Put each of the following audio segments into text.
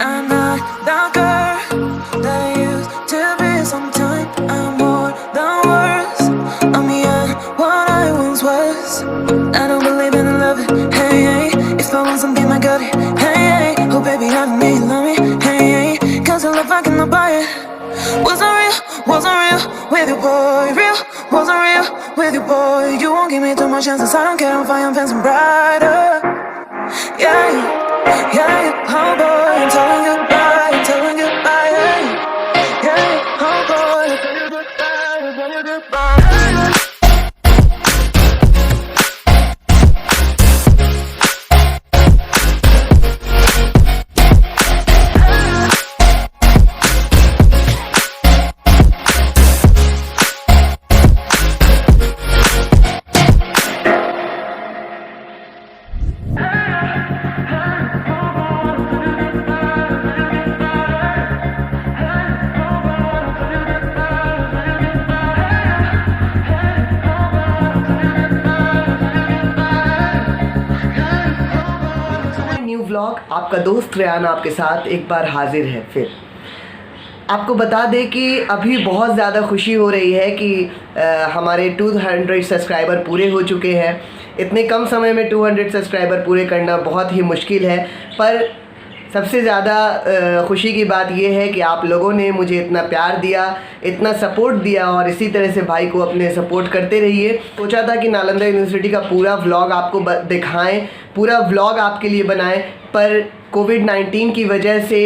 I'm not the girl that used to be sometime. I'm more than words. I'm beyond what I once was. I don't believe in love. Hey, hey. If I want something, I got it. Hey, hey. Oh, baby, I don't need love me. Hey, hey. Cause I love I cannot buy it. Wasn't real with you, boy. Real, wasn't real with you, boy. You won't give me too much chances. I don't care if I am fancy brighter. Yeah, yeah, oh boy, I'm telling goodbye, I'm telling goodbye, yeah, oh boy, I'm telling goodbye, I'm telling goodbye. New vlog आपका दोस्त रेहान आपके साथ एक बार हाजिर है। फिर आपको बता दें कि अभी बहुत ज़्यादा खुशी हो रही है कि हमारे 200 सब्सक्राइबर पूरे हो चुके हैं। इतने कम समय में 200 सब्सक्राइबर पूरे करना बहुत ही मुश्किल है, पर सबसे ज़्यादा खुशी की बात यह है कि आप लोगों ने मुझे इतना प्यार दिया, इतना सपोर्ट दिया और इसी तरह से भाई को अपने सपोर्ट करते रहिए। सोचा था कि नालंदा यूनिवर्सिटी का पूरा व्लॉग आपको दिखाएं, पूरा व्लॉग आपके लिए बनाएं, पर कोविड-19 की वजह से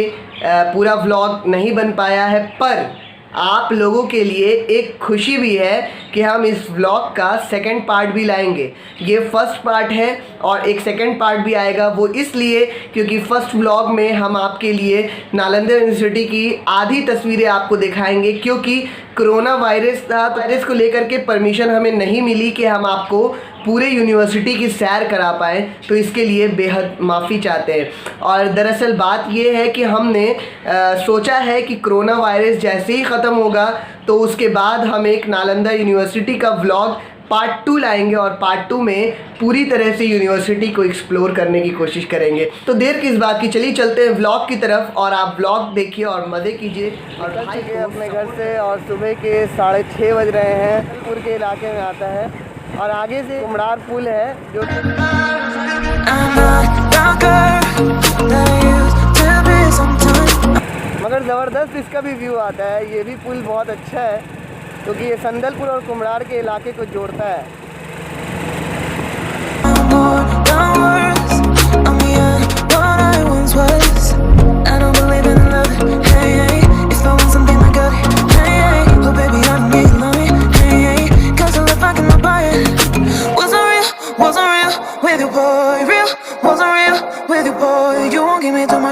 पूरा व्लॉग नहीं बन पाया है। पर आप लोगों के लिए एक खुशी भी है कि हम इस व्लॉग का सेकंड पार्ट भी लाएंगे। ये फर्स्ट पार्ट है और एक सेकंड पार्ट भी आएगा, वो इसलिए क्योंकि फर्स्ट व्लॉग में हम आपके लिए नालंदा यूनिवर्सिटी की आधी तस्वीरें आपको दिखाएंगे, क्योंकि कोरोना वायरस था, वायरस को लेकर के परमिशन हमें नहीं मिली कि हम आपको पूरे यूनिवर्सिटी की सैर करा पाएँ, तो इसके लिए बेहद माफ़ी चाहते हैं। और दरअसल बात ये है कि हमने सोचा है कि कोरोना वायरस जैसे ही ख़त्म होगा तो उसके बाद हम एक नालंदा यूनिवर्सिटी का व्लॉग पार्ट 2 लाएंगे और पार्ट 2 में पूरी तरह से यूनिवर्सिटी को एक्सप्लोर करने की कोशिश करेंगे। तो देर किस बात की, चलिए चलते हैं व्लॉग की तरफ और आप व्लॉग देखिए और मज़े कीजिए। और भाई अपने घर से और सुबह के 6:30 बज रहे हैं, पुर के इलाके में आता है और आगे से कुमड़ार पुल है जो मगर ज़बरदस्त इसका भी व्यू आता है। ये भी पुल बहुत अच्छा है क्योंकि ये संदलपुर और कुमड़ार के इलाके को जोड़ता है।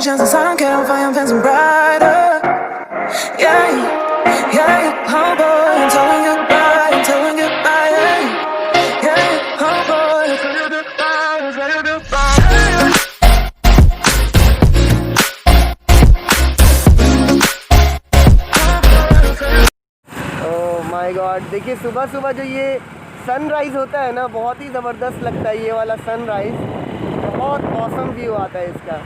Chances, I don't care if I am fancy brighter. Yeah, yeah, oh boy, I'm telling goodbye, I'm telling goodbye. Yeah, oh boy, I'm telling goodbye, I'm telling goodbye. Oh my God, देखिए सुबह सुबह जो ये sunrise होता है ना, बहुत ही ज़बरदस्त लगता है। ये वाला सनराइज़ बहुत औसम व्यू आता है इसका।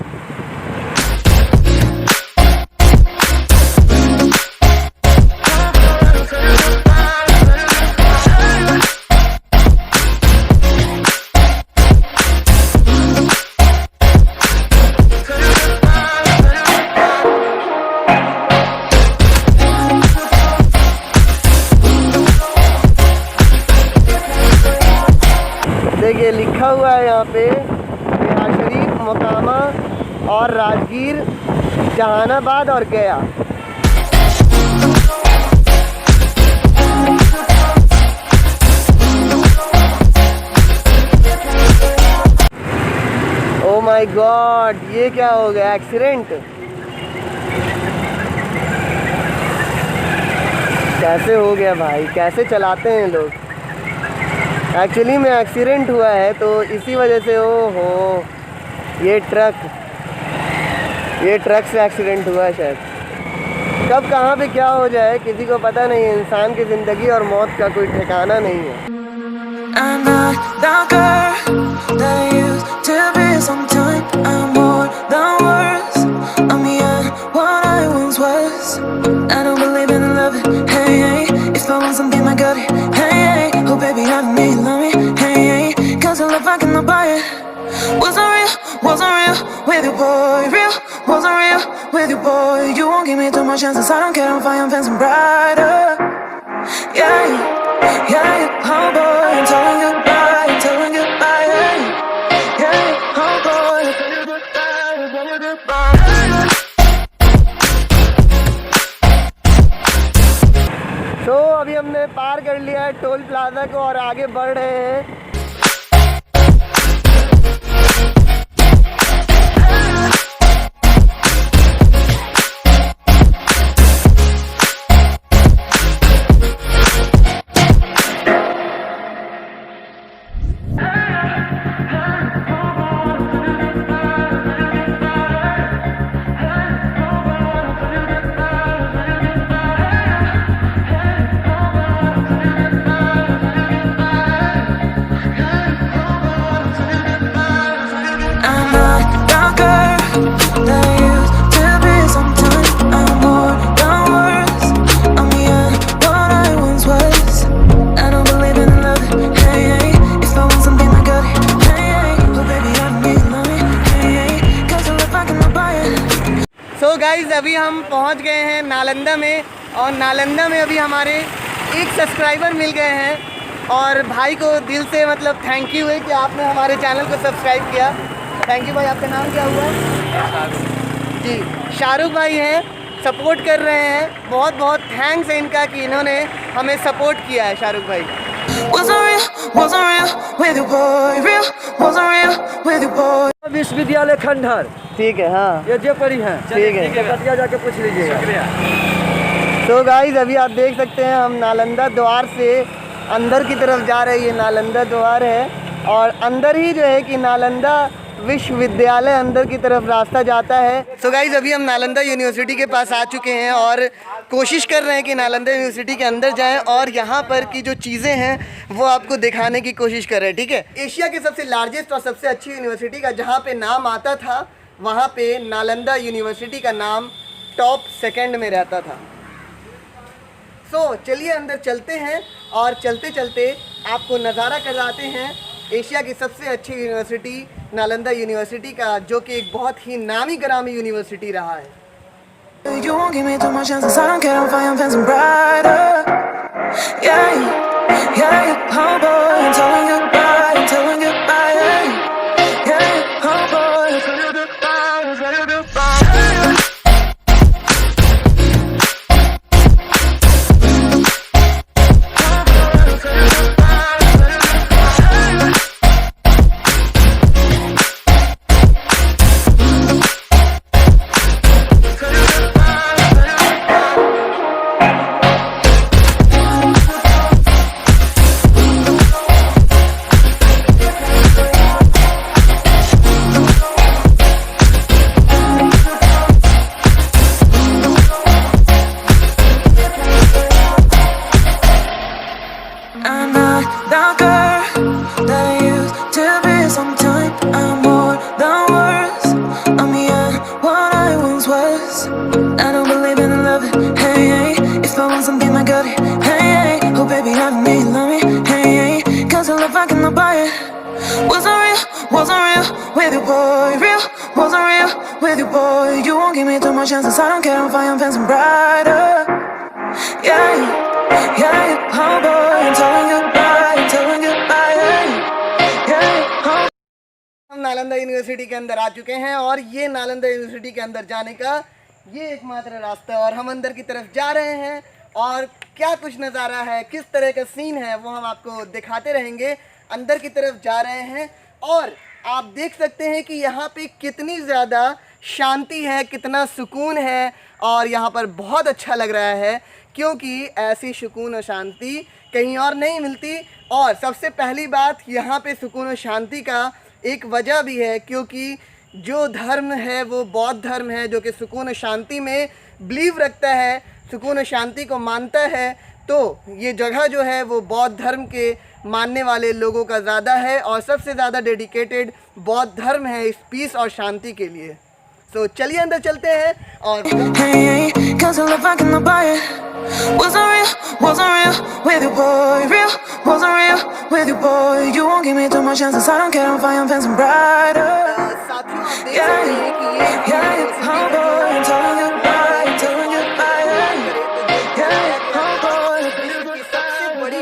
देखिए लिखा हुआ है यहाँ पे बिहार शरीफ, मोकामा और राजगीर, जहानाबाद और गया। ओ माय गॉड, ये क्या हो गया? एक्सीडेंट कैसे हो गया भाई? कैसे चलाते हैं लोग? एक्चुअली में एक्सीडेंट हुआ है तो इसी वजह से हो ये ट्रक से एक्सीडेंट हुआ है शायद। कब कहाँ पे क्या हो जाए किसी को पता नहीं है। इंसान की ज़िंदगी और मौत का कोई ठिकाना नहीं है। I'm not the girl that used to be sometime. I'm more than words. I'm with you, boy. Real wasn't real with you, boy. You won't give me too much chances. I don't care. I'm fine, I'm fencing brighter. Yeah, oh boy, I'm telling goodbye, I'm telling goodbye. Yeah, oh boy, I'm telling goodbye, I'm telling goodbye. तो अभी हमने पार कर लिया है toll plaza को और आगे बढ़ रहे हैं। तो गाइज़ अभी हम पहुंच गए हैं नालंदा में और नालंदा में अभी हमारे एक सब्सक्राइबर मिल गए हैं और भाई को दिल से मतलब थैंक यू है कि आपने हमारे चैनल को सब्सक्राइब किया। थैंक यू भाई। आपका नाम क्या हुआ? जी, शाहरुख भाई हैं, सपोर्ट कर रहे हैं। बहुत बहुत थैंक्स है इनका कि इन्होंने हमें सपोर्ट किया है। शाहरुख भाई विश्वविद्यालय खंडहर, ठीक है। हाँ, ये जयपुरी हैं। ठीक है, कटिया जाके पूछ लीजिएगा। तो गाइज़ अभी आप देख सकते हैं हम नालंदा द्वार से अंदर की तरफ जा रहे हैं। ये नालंदा द्वार है और अंदर ही जो है कि नालंदा विश्वविद्यालय अंदर की तरफ रास्ता जाता है। सो गाइज़ अभी हम नालंदा यूनिवर्सिटी के पास आ चुके हैं और कोशिश कर रहे हैं कि नालंदा यूनिवर्सिटी के अंदर जाएं और यहाँ पर की जो चीज़ें हैं वो आपको दिखाने की कोशिश कर रहे हैं। ठीक है, एशिया के सबसे लार्जेस्ट और सबसे अच्छी यूनिवर्सिटी का जहाँ पे नाम आता था वहाँ पे नालंदा यूनिवर्सिटी का नाम टॉप सेकंड में रहता था। सो चलिए अंदर चलते हैं और चलते चलते आपको नज़ारा कराते हैं एशिया की सबसे अच्छी यूनिवर्सिटी नालंदा यूनिवर्सिटी का, जो कि एक बहुत ही नामी ग्रामी यूनिवर्सिटी रहा है। You won't give me too much chances. I don't care. I'm fine, I'm fencing brighter. Yeah, oh boy, I'm telling goodbye, I'm telling goodbye. Yeah, oh boy, I'm telling goodbye, I'm telling goodbye. Chances, I don't care, I'm fine, I'm fencing brighter. Yeah, oh boy, I'm telling goodbye, I'm telling goodbye. Yeah, oh. हम Nalanda university के अंदर आ चुके हैं और ये Nalanda university के अंदर जाने का ये एकमात्र रास्ता है और हम अंदर की तरफ जा रहे हैं और क्या कुछ नज़ारा है, किस तरह का सीन है वो हम आपको दिखाते रहेंगे। अंदर की तरफ जा रहे हैं और आप देख सकते हैं कि यहाँ पे कितनी ज़्यादा शांति है, कितना सुकून है और यहाँ पर बहुत अच्छा लग रहा है क्योंकि ऐसी सुकून और शांति कहीं और नहीं मिलती। और सबसे पहली बात, यहाँ पे सुकून और शांति का एक वजह भी है क्योंकि जो धर्म है वो बौद्ध धर्म है, जो कि सुकून और शांति में बिलीव रखता है, सुकून और शांति को मानता है। तो ये जगह जो है वो बौद्ध धर्म के मानने वाले लोगों का ज़्यादा है और सबसे ज़्यादा डेडिकेटेड बौद्ध धर्म है इस पीस और शांति के लिए। तो चलिए अंदर चलते हैं और साथियों आप देख सकते हैं कि Yeah, oh boy, I'm telling you bye, I'm telling you bye. Yeah, oh boy. सबसे बड़ी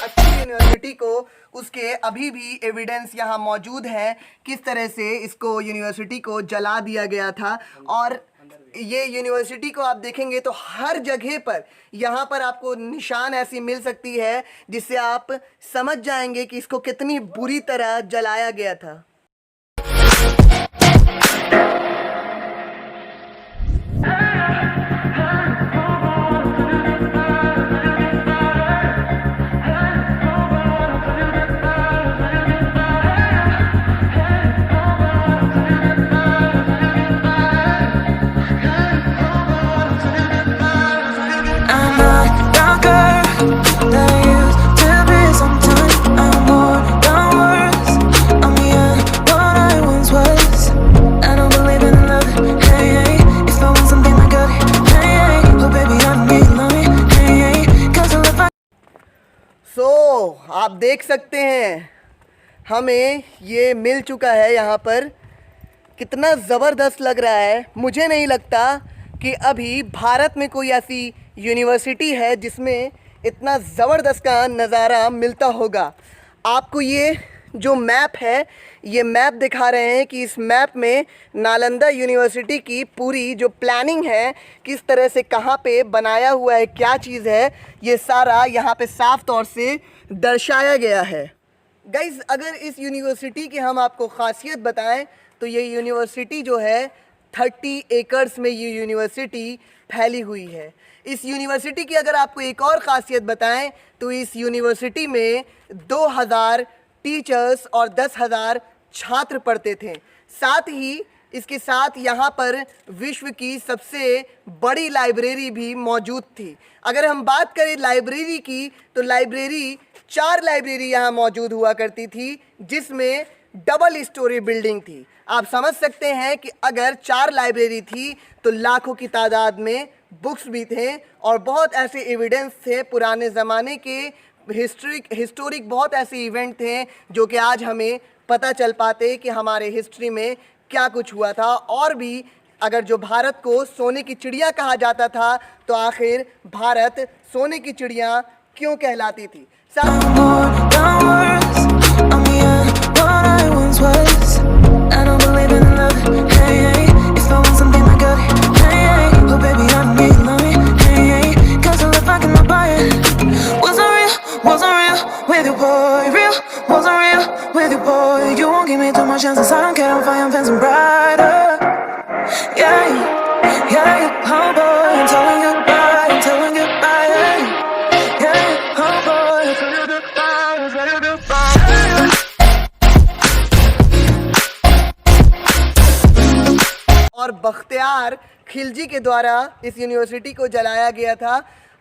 अच्छी यूनिवर्सिटी को उसके अभी भी एविडेंस यहाँ मौजूद है किस तरह से इसको यूनिवर्सिटी को जला दिया गया था। और ये यूनिवर्सिटी को आप देखेंगे तो हर जगह पर यहाँ पर आपको निशान ऐसी मिल सकती है जिससे आप समझ जाएंगे कि इसको कितनी बुरी तरह जलाया गया था। I'm not the girl that I used to be. Sometimes I'm more than words. I'm what I once was. I don't believe in love. Hey, hey. If I want something, I got it. Hey, hey. Oh, baby, I need love. Hey, hey. 'Cause I love my आप देख सकते हैं हमें ये मिल चुका है यहाँ पर। कितना ज़बरदस्त लग रहा है। मुझे नहीं लगता कि अभी भारत में कोई ऐसी यूनिवर्सिटी है जिसमें इतना ज़बरदस्त का नज़ारा मिलता होगा। आपको ये जो मैप है, ये मैप दिखा रहे हैं कि इस मैप में नालंदा यूनिवर्सिटी की पूरी जो प्लानिंग है, किस तरह से कहाँ पे बनाया हुआ है, क्या चीज़ है, ये सारा यहाँ पे साफ तौर से दर्शाया गया है। गाइज़, अगर इस यूनिवर्सिटी की हम आपको ख़ासियत बताएं तो ये यूनिवर्सिटी जो है 30 एकड़्स में ये यूनिवर्सिटी फैली हुई है। इस यूनिवर्सिटी की अगर आपको एक और ख़ासियत बताएं तो इस यूनिवर्सिटी में 2000 टीचर्स और 10,000 छात्र पढ़ते थे। साथ ही इसके साथ यहाँ पर विश्व की सबसे बड़ी लाइब्रेरी भी मौजूद थी। अगर हम बात करें लाइब्रेरी की तो लाइब्रेरी 4 लाइब्रेरी यहाँ मौजूद हुआ करती थी जिसमें डबल स्टोरी बिल्डिंग थी। आप समझ सकते हैं कि अगर 4 लाइब्रेरी थी तो लाखों की तादाद में बुक्स भी थे और बहुत ऐसे एविडेंस थे पुराने ज़माने के हिस्टोरिक बहुत ऐसे इवेंट थे जो कि आज हमें पता चल पाते कि हमारे हिस्ट्री में क्या कुछ हुआ था। और भी अगर जो भारत को सोने की चिड़िया कहा जाता था तो आखिर भारत सोने की चिड़िया क्यों कहलाती थी। more than words. I'm what I once was. I don't believe in love. Hey, hey. If I want something, I got it. Hey, hey. Oh, baby, I need love. Hey, hey. 'Cause I love, I cannot buy it. Wasn't real with you, boy. Real, wasn't real with you, boy. You won't give me too much chances. I don't care, I'm fine, I'm fencing brighter. Yeah, yeah, oh boy, I'm telling you bye, I'm telling you bye. Yeah, oh boy, I'm telling you goodbye, I'm telling you goodbye. और बख्तियार खिलजी के द्वारा इस university को जलाया गया था।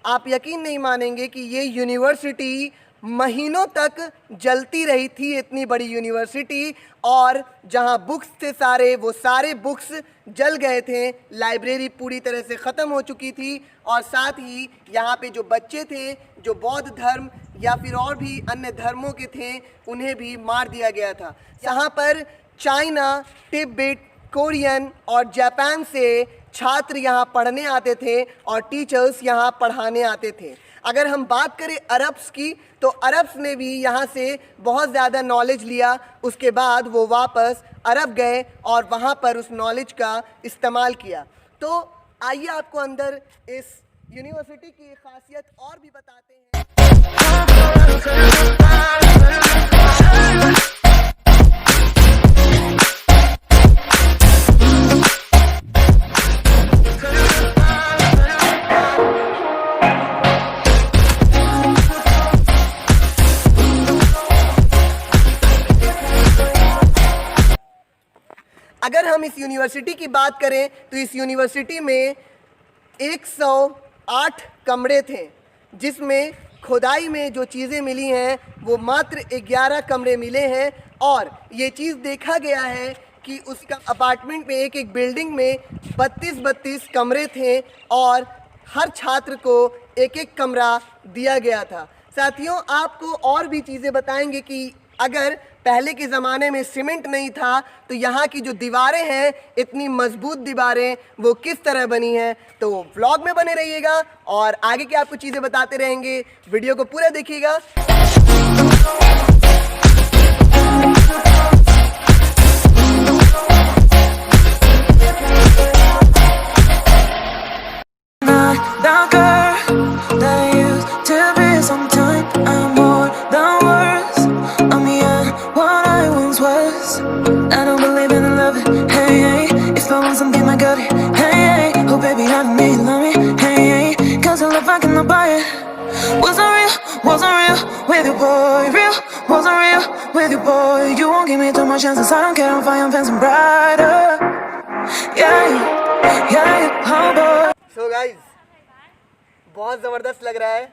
आप यकीन नहीं मानेंगे कि ये यूनिवर्सिटी महीनों तक जलती रही थी। इतनी बड़ी यूनिवर्सिटी, और जहां बुक्स थे सारे, वो सारे बुक्स जल गए थे। लाइब्रेरी पूरी तरह से ख़त्म हो चुकी थी और साथ ही यहाँ पे जो बच्चे थे जो बौद्ध धर्म या फिर और भी अन्य धर्मों के थे उन्हें भी मार दिया गया था। यहाँ पर चाइना, तिब्बत, कोरियन और जापान से छात्र यहाँ पढ़ने आते थे और टीचर्स यहाँ पढ़ाने आते थे। अगर हम बात करें अरब्स की तो अरब्स ने भी यहाँ से बहुत ज़्यादा नॉलेज लिया। उसके बाद वो वापस अरब गए और वहाँ पर उस नॉलेज का इस्तेमाल किया। तो आइए आपको अंदर इस यूनिवर्सिटी की खासियत और भी बताते हैं। अगर हम इस यूनिवर्सिटी की बात करें तो इस यूनिवर्सिटी में 108 कमरे थे, जिसमें खुदाई में जो चीज़ें मिली हैं वो मात्र 11 कमरे मिले हैं। और ये चीज़ देखा गया है कि उसका अपार्टमेंट में एक बिल्डिंग में 32 कमरे थे और हर छात्र को एक कमरा दिया गया था। साथियों, आपको और भी चीज़ें बताएंगे कि अगर पहले के ज़माने में सीमेंट नहीं था, तो यहाँ की जो दीवारें हैं, इतनी मजबूत दीवारें, वो किस तरह बनी हैं। तो व्लॉग में बने रहिएगा और आगे की आपको चीज़ें बताते रहेंगे। वीडियो को पूरा देखिएगा। That girl that used to be sometime. I'm more than words. I'm yeah, what I once was. I don't believe in love. Hey, hey. If I want something, I got it. Hey, hey. Oh, baby, I don't need love me. Hey, hey. Cause I love, I cannot buy it. Wasn't real with you, boy. Real, wasn't real with you, boy. You won't give me too much chances. I don't care if I am fancy brighter. Yeah, oh boy. So guys, बहुत ज़बरदस्त लग रहा है।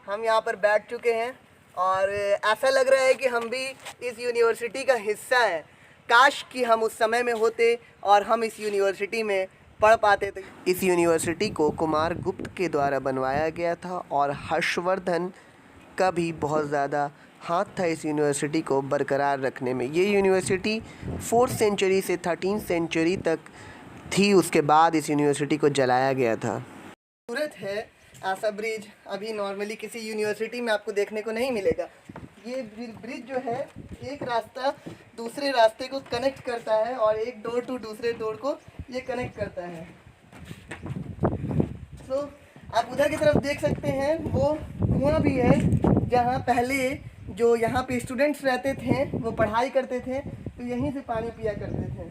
हम यहाँ पर बैठ चुके हैं और ऐसा लग रहा है कि हम भी इस यूनिवर्सिटी का हिस्सा हैं। काश कि हम उस समय में होते और हम इस यूनिवर्सिटी में पढ़ पाते थे। इस यूनिवर्सिटी को कुमार गुप्त के द्वारा बनवाया गया था और हर्षवर्धन का भी बहुत ज़्यादा हाथ था इस यूनिवर्सिटी को बरकरार रखने में। ये यूनिवर्सिटी 4th सेंचुरी से 13th सेंचुरी तक थी, उसके बाद इस यूनिवर्सिटी को जलाया गया था। सूरत है ऐसा ब्रिज अभी नॉर्मली किसी यूनिवर्सिटी में आपको देखने को नहीं मिलेगा। ये ब्रिज जो है, एक रास्ता दूसरे रास्ते को कनेक्ट करता है और एक डोर टू दूसरे डोर को ये कनेक्ट करता है। तो आप उधर की तरफ देख सकते हैं, वो कुआं भी है जहाँ पहले जो यहाँ पे स्टूडेंट्स रहते थे, वो पढ़ाई करते थे, तो यहीं से पानी पिया करते थे।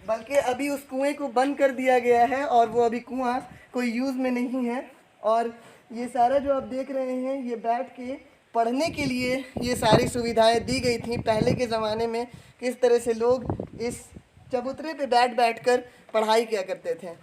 बल्कि अभी उस कुएं को बंद कर दिया गया है और वो अभी कुआं कोई यूज़ में नहीं है। और ये सारा जो आप देख रहे हैं, ये बैठ के पढ़ने के लिए ये सारी सुविधाएं दी गई थी। पहले के ज़माने में किस तरह से लोग इस चबूतरे पे बैठ कर पढ़ाई किया करते थे।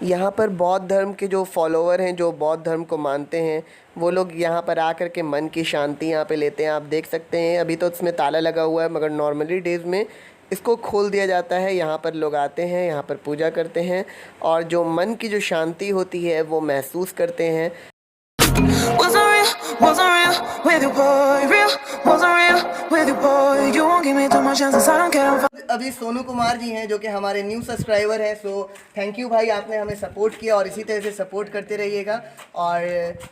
यहाँ पर बौद्ध धर्म के जो फॉलोवर हैं, जो बौद्ध धर्म को मानते हैं, वो लोग यहाँ पर आकर के मन की शांति यहाँ पे लेते हैं। आप देख सकते हैं अभी तो इसमें ताला लगा हुआ है, मगर नॉर्मली डेज़ में इसको खोल दिया जाता है। यहाँ पर लोग आते हैं, यहाँ पर पूजा करते हैं और जो मन की जो शांति होती है वो महसूस करते हैं। अभी सोनू कुमार जी हैं जो कि हमारे न्यू सब्सक्राइबर हैं। सो थैंक यू भाई, आपने हमें सपोर्ट किया और इसी तरह से सपोर्ट करते रहिएगा। और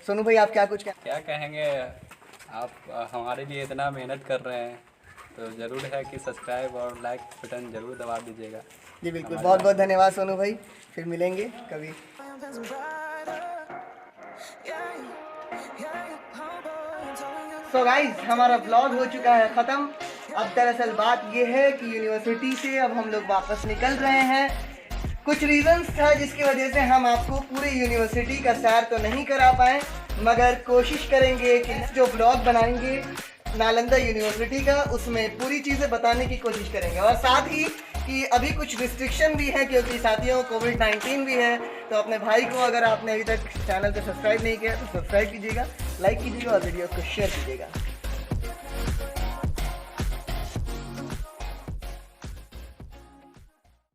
सोनू भाई, आप क्या कहेंगे? आप हमारे लिए इतना मेहनत कर रहे हैं, तो ज़रूर है कि सब्सक्राइब और लाइक बटन ज़रूर दबा दीजिएगा। जी बिल्कुल, बहुत बहुत धन्यवाद सोनू भाई, फिर मिलेंगे कभी। सो गाइज, हमारा व्लॉग हो चुका है ख़त्म। अब दरअसल बात ये है कि यूनिवर्सिटी से अब हम लोग वापस निकल रहे हैं। कुछ रीज़न्स था जिसकी वजह से हम आपको पूरे यूनिवर्सिटी का सैर तो नहीं करा पाए, मगर कोशिश करेंगे कि जो व्लॉग बनाएंगे नालंदा यूनिवर्सिटी का, उसमें पूरी चीज़ें बताने की कोशिश करेंगे। और साथ ही कि अभी कुछ रिस्ट्रिक्शन भी है क्योंकि साथियों कोविड-19 भी है। तो अपने भाई को, अगर आपने अभी तक चैनल को सब्सक्राइब नहीं किया तो सब्सक्राइब कीजिएगा, लाइक कीजिएगा और वीडियो को शेयर कीजिएगा।